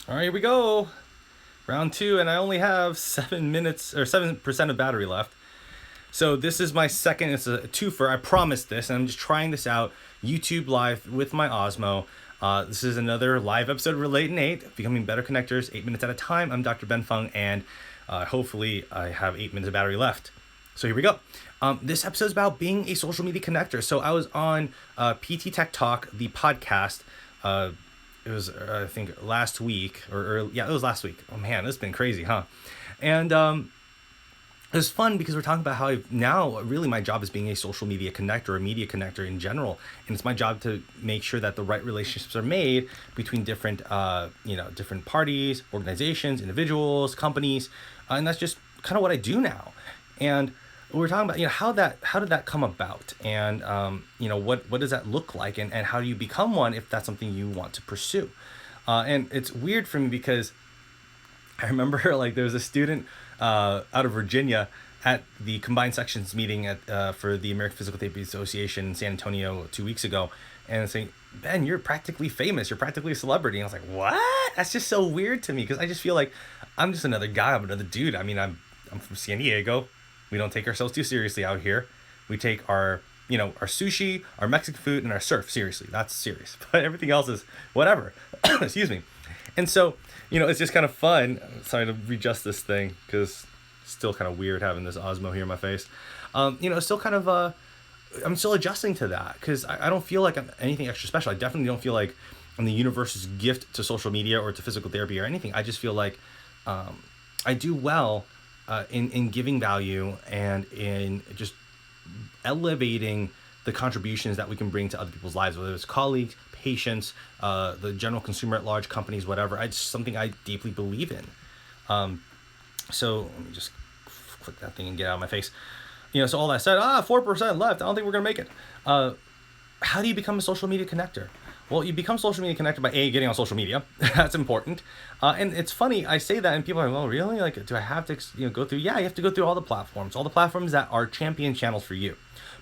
All right, here we go. Round two, and I only have 7 minutes or 7% of battery left. So this is my second. It's a twofer. I promised this, and I'm just trying this out. YouTube live with my Osmo. This is another live episode of Relate and 8, becoming better connectors, 8 minutes at a time. I'm Dr. Ben Fung, and hopefully I have 8 minutes of battery left. So here we go. This episode is about being a social media connector. So I was on PT Tech Talk, the podcast. It was I think last week yeah, it was last week. Oh man, this has been crazy, huh? And it was fun because we're talking about how now really my job is being a social media connector, a media connector in general, and it's my job to make sure that the right relationships are made between different different parties, organizations, individuals, companies, and that's just kind of what I do now. And we were talking about how did that come about, and what does that look like, and how do you become one if that's something you want to pursue. And it's weird for me because I remember like there was a student out of Virginia at the combined sections meeting for the American Physical Therapy Association in San Antonio 2 weeks ago, and saying, "Ben, you're practically famous. You're practically a celebrity." And I was like, "What?" That's just so weird to me because I just feel like I'm just another guy. I'm another dude. I mean, I'm from San Diego. We don't take ourselves too seriously out here. We take our sushi, our Mexican food, and our surf seriously. That's serious. But everything else is whatever. Excuse me. And so, it's just kind of fun. Sorry to readjust this thing because it's still kind of weird having this Osmo here in my face. It's still kind of, I'm still adjusting to that because I don't feel like I'm anything extra special. I definitely don't feel like I'm the universe's gift to social media or to physical therapy or anything. I just feel like I do well in giving value and in just elevating the contributions that we can bring to other people's lives, whether it's colleagues, patients, the general consumer at large, companies, whatever. It's something I deeply believe in. So let me just click that thing and get out of my face. So all that said, 4% left. I don't think we're gonna make it. How do you become a social media connector? Well, you become social media connector by getting on social media. That's important. And it's funny, I say that and people are like, well, really? Like, do I have to go through? Yeah, you have to go through all the platforms that are champion channels for you.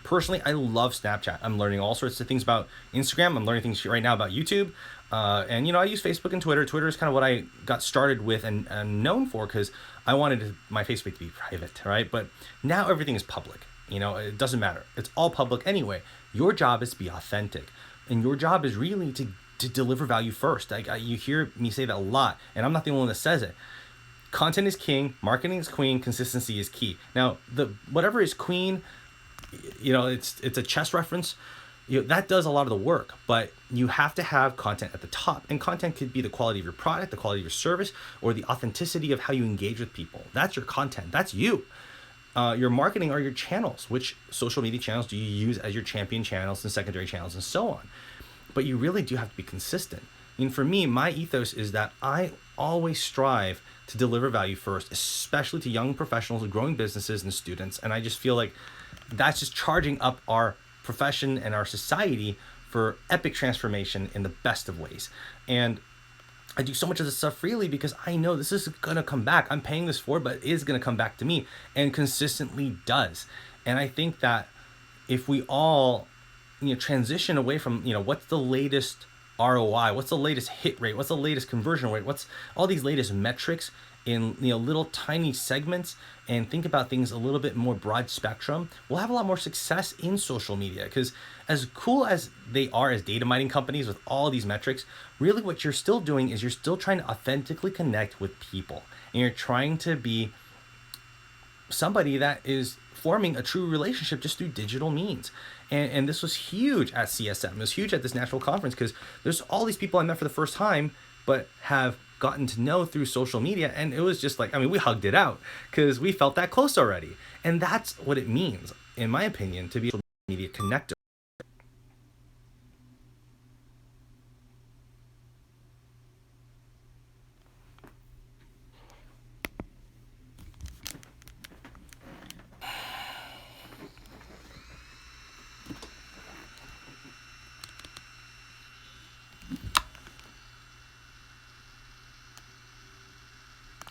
Personally, I love Snapchat. I'm learning all sorts of things about Instagram. I'm learning things right now about YouTube. And I use Facebook and Twitter. Twitter is kind of what I got started with and known for because I wanted my Facebook to be private, right? But now everything is public. It doesn't matter. It's all public anyway. Your job is to be authentic. And your job is really to deliver value first. You hear me say that a lot, and I'm not the only one that says it. Content is king, marketing is queen, consistency is key. Now, the whatever is queen, it's a chess reference. That does a lot of the work, but you have to have content at the top. And content could be the quality of your product, the quality of your service, or the authenticity of how you engage with people. That's your content. That's you. Your marketing are your channels. Which social media channels do you use as your champion channels and secondary channels and so on? But you really do have to be consistent. For me, my ethos is that I always strive to deliver value first, especially to young professionals, growing businesses, and students. And I just feel like that's just charging up our profession and our society for epic transformation in the best of ways. And I do so much of this stuff freely because I know this is going to come back. I'm paying this for, but it is going to come back to me and consistently does. And I think that if we all transition away from what's the latest ROI, what's the latest hit rate, what's the latest conversion rate, what's all these latest metrics in little tiny segments, and think about things a little bit more broad spectrum, we'll have a lot more success in social media. Because as cool as they are as data mining companies with all these metrics, really what you're still doing is you're still trying to authentically connect with people, and you're trying to be somebody that is forming a true relationship just through digital means. And this was huge at CSM. It was huge at this national conference because there's all these people I met for the first time, but have gotten to know through social media. And it was just like, we hugged it out because we felt that close already. And that's what it means, in my opinion, to be a social media connector.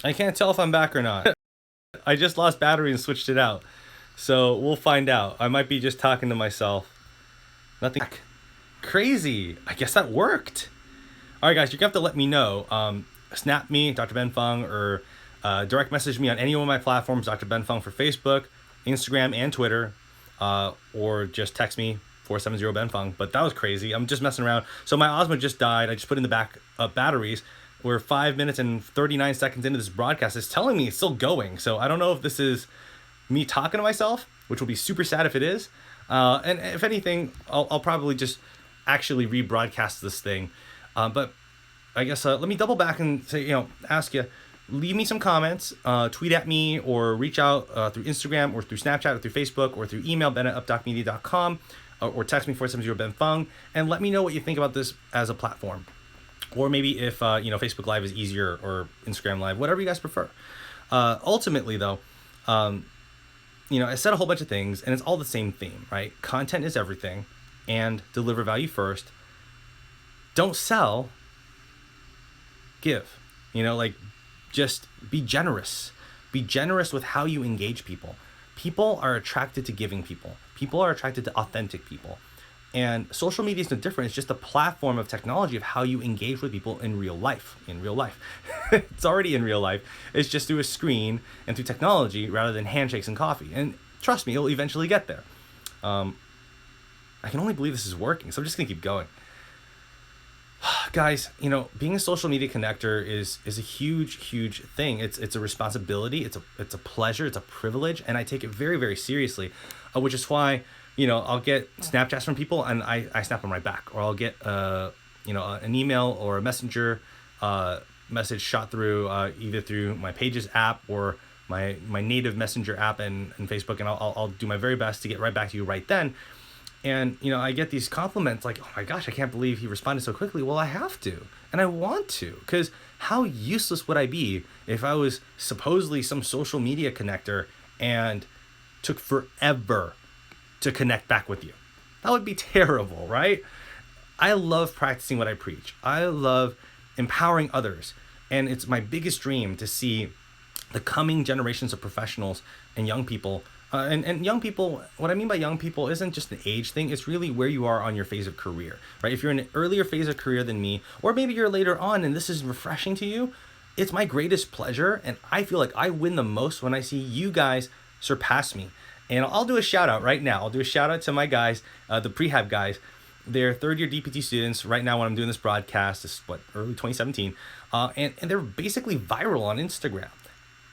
I can't tell if I'm back or not. I just lost battery and switched it out. So we'll find out. I might be just talking to myself. Nothing crazy. I guess that worked. All right, guys, you're going to have to let me know snap me, Dr. Ben Feng, or direct message me on any one of my platforms, Dr. Ben Feng, for Facebook, Instagram, and Twitter, or just text me 470 Ben Feng. But that was crazy. I'm just messing around. So my Osmo just died. I just put in the back batteries. We're 5 minutes and 39 seconds into this broadcast. It's telling me it's still going. So I don't know if this is me talking to myself, which will be super sad if it is. And if anything, I'll probably just actually rebroadcast this thing. But I guess let me double back and say, ask you, leave me some comments, tweet at me, or reach out through Instagram or through Snapchat or through Facebook or through email, ben@updocmedia.com, or text me 470 Ben Feng, and let me know what you think about this as a platform. Or maybe if Facebook Live is easier, or Instagram Live, whatever you guys prefer. Ultimately, though, I said a whole bunch of things, and it's all the same theme, right? Content is everything, and deliver value first. Don't sell, give. Just be generous. Be generous with how you engage people. People are attracted to giving people. People are attracted to authentic people. And social media is no different. It's just a platform of technology of how you engage with people in real life. It's already in real life. It's just through a screen and through technology rather than handshakes and coffee. And trust me, you'll eventually get there. I can only believe this is working, so I'm just going to keep going. Guys, being a social media connector is a huge thing. It's a responsibility. It's a pleasure. It's a privilege, and I take it very, very seriously, which is why I'll get Snapchats from people and I snap them right back, or I'll get an email or a messenger message shot through either through my Pages app or my native Messenger app and Facebook, and I'll do my very best to get right back to you right then. And, I get these compliments like, oh my gosh, I can't believe he responded so quickly. Well, I have to, and I want to, because how useless would I be if I was supposedly some social media connector and took forever to connect back with you? That would be terrible, right? I love practicing what I preach. I love empowering others. And it's my biggest dream to see the coming generations of professionals and young people. And young people, what I mean by young people isn't just an age thing. It's really where you are on your phase of career, right? If you're in an earlier phase of career than me, or maybe you're later on and this is refreshing to you, it's my greatest pleasure. And I feel like I win the most when I see you guys surpass me. And I'll do a shout out right now. I'll do a shout out to my guys, the prehab guys. They're third year DPT students right now when I'm doing this broadcast. This is early 2017. And they're basically viral on Instagram.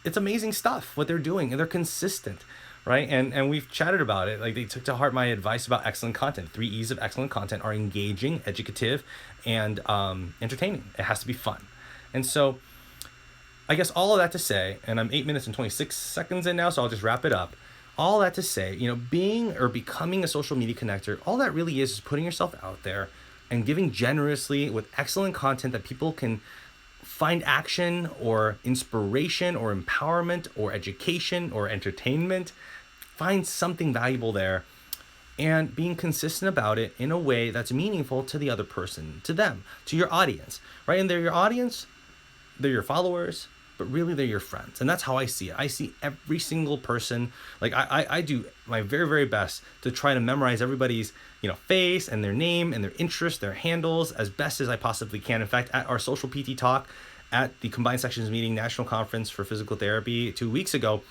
It's amazing stuff what they're doing, and they're consistent. Right. And we've chatted about it. Like, they took to heart my advice about excellent content. 3 E's of excellent content are engaging, educative, and entertaining. It has to be fun. And so I guess all of that to say, and I'm 8 minutes and 26 seconds in now, so I'll just wrap it up. All that to say, being or becoming a social media connector, all that really is putting yourself out there and giving generously with excellent content that people can find action or inspiration or empowerment or education or entertainment. Find something valuable there, and being consistent about it in a way that's meaningful to the other person, to them, to your audience, right? And they're your audience, they're your followers, but really they're your friends. And that's how I see it. I see every single person, like I do my very, very best to try to memorize everybody's, face and their name and their interests, their handles as best as I possibly can. In fact, at our social PT talk at the Combined Sections Meeting National Conference for Physical Therapy 2 weeks ago,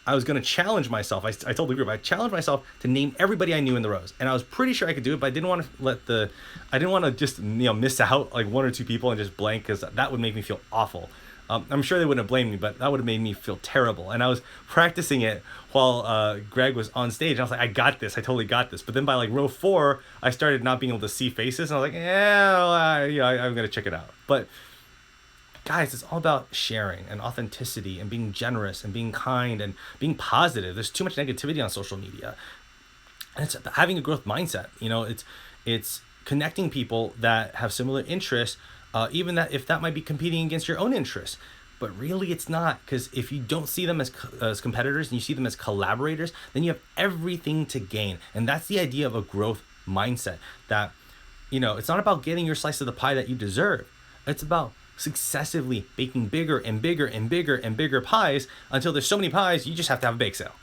I was going to challenge myself. I told the group, I challenged myself to name everybody I knew in the rows. And I was pretty sure I could do it, but I didn't want to just, miss out like one or two people and just blank, because that would make me feel awful. I'm sure they wouldn't have blamed me, but that would have made me feel terrible. And I was practicing it while Greg was on stage. And I was like, I got this. I totally got this. But then by like row 4, I started not being able to see faces. And I was like, I'm going to check it out. But guys, it's all about sharing and authenticity and being generous and being kind and being positive. There's too much negativity on social media. And it's having a growth mindset. It's connecting people that have similar interests, even that if that might be competing against your own interests. But really it's not, because if you don't see them as competitors and you see them as collaborators, then you have everything to gain. And that's the idea of a growth mindset, that, it's not about getting your slice of the pie that you deserve. It's about successively baking bigger and bigger and bigger and bigger pies until there's so many pies you just have to have a bake sale.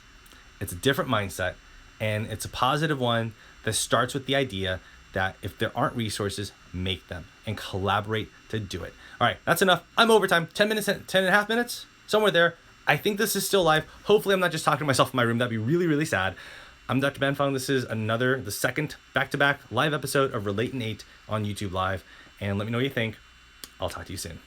It's a different mindset, and it's a positive one that starts with the idea that if there aren't resources, make them and collaborate to do it. All right, that's enough. I'm overtime. 10 minutes, 10 and a half minutes, somewhere there. I think this is still live. Hopefully I'm not just talking to myself in my room. That'd be really, really sad. I'm Dr. Ben Fong. This is the second back-to-back live episode of Relate in 8 on YouTube Live. And let me know what you think. I'll talk to you soon.